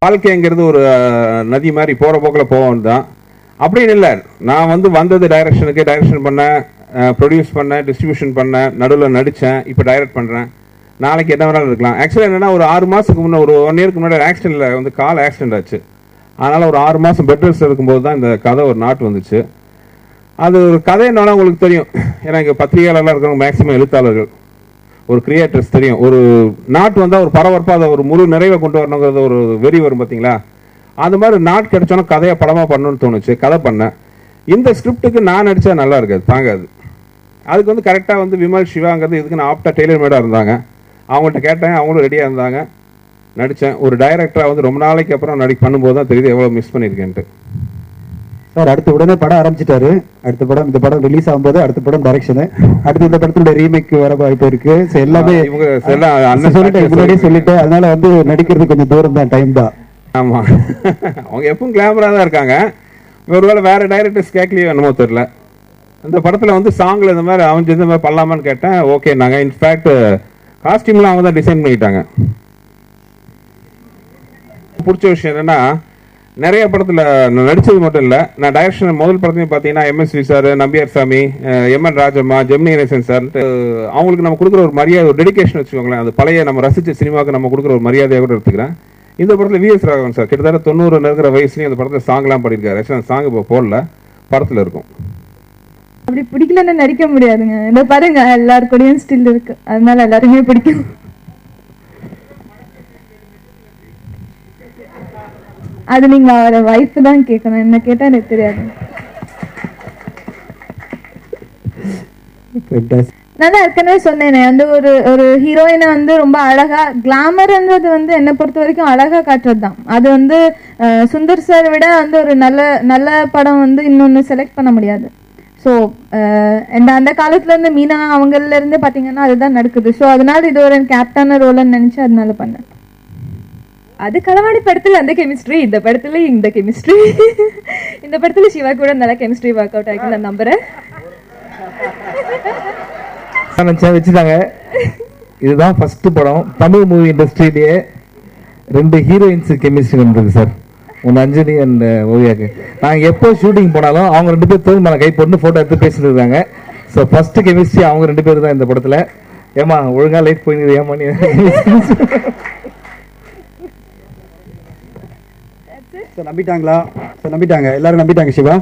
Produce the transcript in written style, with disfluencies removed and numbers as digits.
வாழ்க்கைங்கிறது ஒரு நதி மாதிரி போகிற போக்கில் போவோம் தான். அப்படின்னு இல்லை, நான் வந்தது டைரக்ஷன் பண்ணேன், ப்ரொடியூஸ் பண்ணேன், டிஸ்ட்ரிபியூஷன் பண்ணேன், நடுவில் நடித்தேன், இப்போ டைரக்ட் பண்ணுறேன். நாளைக்கு என்ன வேணாலும் இருக்கலாம். ஆக்சுவலாக என்னென்னா, ஒரு 6 மாதத்துக்கு முன்னே, ஒரு 1 இயருக்கு முன்னாடி ஆக்சிடென்ட்டில் கால் ஆக்சிடென்ட் ஆச்சு. அதனால் ஒரு 6 மாதம் பெட் ரெஸ்ட் இருக்கும்போது தான் இந்த கதை ஒரு நாட்டு வந்துச்சு. அது ஒரு கதை என்னன்னா உங்களுக்கு தெரியும், ஏன்னா இங்கே பத்திரிகையாளர்லாம் இருக்கிறவங்க மேக்ஸிமம் எழுத்தாளர்கள், ஒரு கிரியேட்டர்ஸ் தெரியும். ஒரு நாட்டு வந்தால் ஒரு பரபரப்பாக அதை ஒரு முழு நிறைவை கொண்டு வரணுங்கிறது ஒரு வெறி வரும் பார்த்தீங்களா. அந்த மாதிரி நாட்டு கிடைச்சோன்னா கதையை படமாக பண்ணணும்னு தோணுச்சு. கதை பண்ணேன். இந்த ஸ்கிரிப்டுக்கு நான் நடித்தா நல்லா இருக்காது, தாங்காது. அதுக்கு கரெக்டாக விமல் சிவாங்கிறது இதுக்கு நான் ஆப்டா டெய்லர் மேடாக இருந்தாங்க. அவங்கள்ட்ட கேட்டேன், அவங்களும் ரெடியாக இருந்தாங்க. நடித்தேன். ஒரு டைரக்டராக ரொம்ப நாளைக்கு அப்புறம் பண்ணும்போது தான் தெரியுது எவ்வளோ மிஸ் பண்ணியிருக்கேன்ட்டு. சார் அடுத்த உடனே படம் ஆரம்பிச்சிட்டாரு. அடுத்த படம், இந்த படம் ரிலீஸ் ஆகும்போது அடுத்த படம் டைரக்ஷனு, அடுத்து இந்த படத்தோட ரீமேக் வர வாய்ப்பு இருக்கு. எல்லாமே முன்னாடியே சொல்லிட்டேன். அதனால நடிக்கிறது கொஞ்சம் தூரம் தான், டைம் தான். ஆமாம், அவங்க எப்பவும் கிளாமராக தான் இருக்காங்க. ஒருவேளை வேற டைரக்டர்ஸ் கேட்கலையோ என்னமோ தெரியல. அந்த படத்தில் சாங்கில் இந்த மாதிரி அமைஞ்சு இந்த மாதிரி பண்ணலாமான்னு கேட்டேன். ஓகே நாங்கள் இன்ஃபேக்ட் காஸ்டியூம்லாம் அவங்க தான் டிசைன் பண்ணிட்டாங்க. பிடிச்ச விஷயம் என்னென்னா, நிறைய படத்தில் நான் நடித்தது மட்டும் இல்லை, நான் டைரக்ஷன் முதல் படத்தையும் பார்த்தீங்கன்னா எம்எஸ்வி சார், நம்பியார் சாமி, எம்என் ராஜம்மா, ஜெமினி கணேசன் சார்ன்ட்டு அவங்களுக்கு நம்ம கொடுக்குற ஒரு மரியாதை, ஒரு டெடிகேஷன் வச்சுக்கோங்களேன். அது பழைய நம்ம ரசித்த சினிமாவுக்கு நம்ம கொடுக்குற ஒரு மரியாதையாக கூட எடுத்துக்கிறேன். இந்த படத்தில் விஎஸ் ராகவன் சார் கிட்டத்தட்ட 90 இருக்கிற வயசுலையும் அந்த படத்தில் சாங்லாம் பாடியிருக்காரு. ஆக்சுவலாக சாங் இப்போ போடல, படத்தில் இருக்கும். அப்படி பிடிக்கலன்னு நடிக்க முடியாதுங்க. இந்த பாருங்க எல்லாருக்கூடயும் ஸ்டில் இருக்கு, அதனால எல்லாருமே பிடிக்கும். அது நீங்க அவரை வைஃப் தான் கேட்கணும், என்ன கேட்டா எனக்கு தெரியாது. நான் தான் ஏற்கனவே சொன்னேனே, ஒரு ஹீரோயினை ரொம்ப அழகா, கிளாமர்ன்றது என்னை பொறுத்த வரைக்கும் அழகா காட்டுறது தான். அது சுந்தர் சார் விட ஒரு நல்ல படம் இன்னொன்னு செலக்ட் பண்ண முடியாது. ஸோ அந்த காலத்துல இருந்து மீனா அவங்கல இருந்து பாத்தீங்கன்னா அதுதான் நடக்குது. ஸோ அதனால இது ஒரு கேப்டான ரோல்னு நினைச்சு அதனால பண்ணேன். அது களவாணி படத்துல அந்த கெமிஸ்ட்ரி, இந்த படத்துல இந்த கெமிஸ்ட்ரி. இந்த படத்துல சிவா கூட நல்ல கெமிஸ்ட்ரி ஒர்க் அவுட் ஆகிருக்கு, நான் நம்புறேன். வச்சுட்டாங்க. இதுதான் ஃபர்ஸ்ட் படம் தமிழ் மூவி இண்டஸ்ட்ரியிலேயே 2 ஹீரோயின்ஸ் கெமிஸ்ட்ரி வந்திருக்கு சார். ஒன்று அஞ்சலி அண்ட் ஓவியாக்கு. நாங்கள் எப்போ ஷூட்டிங் போனாலும் அவங்க 2 பேர் தோல் மேலே கை போட்டு ஃபோட்டோ எடுத்து பேசிட்டு இருக்காங்க. ஸோ ஃபர்ஸ்ட் கெமிஸ்ட்ரி அவங்க 2 பேர் தான் இந்த படத்தில். ஏமா ஒழுங்காக லைட் போயிடுது, ஏமா நீ நம்பிட்டாங்களா? நம்பிட்டாங்க, எல்லாரும் நம்பிட்டாங்க சிவா.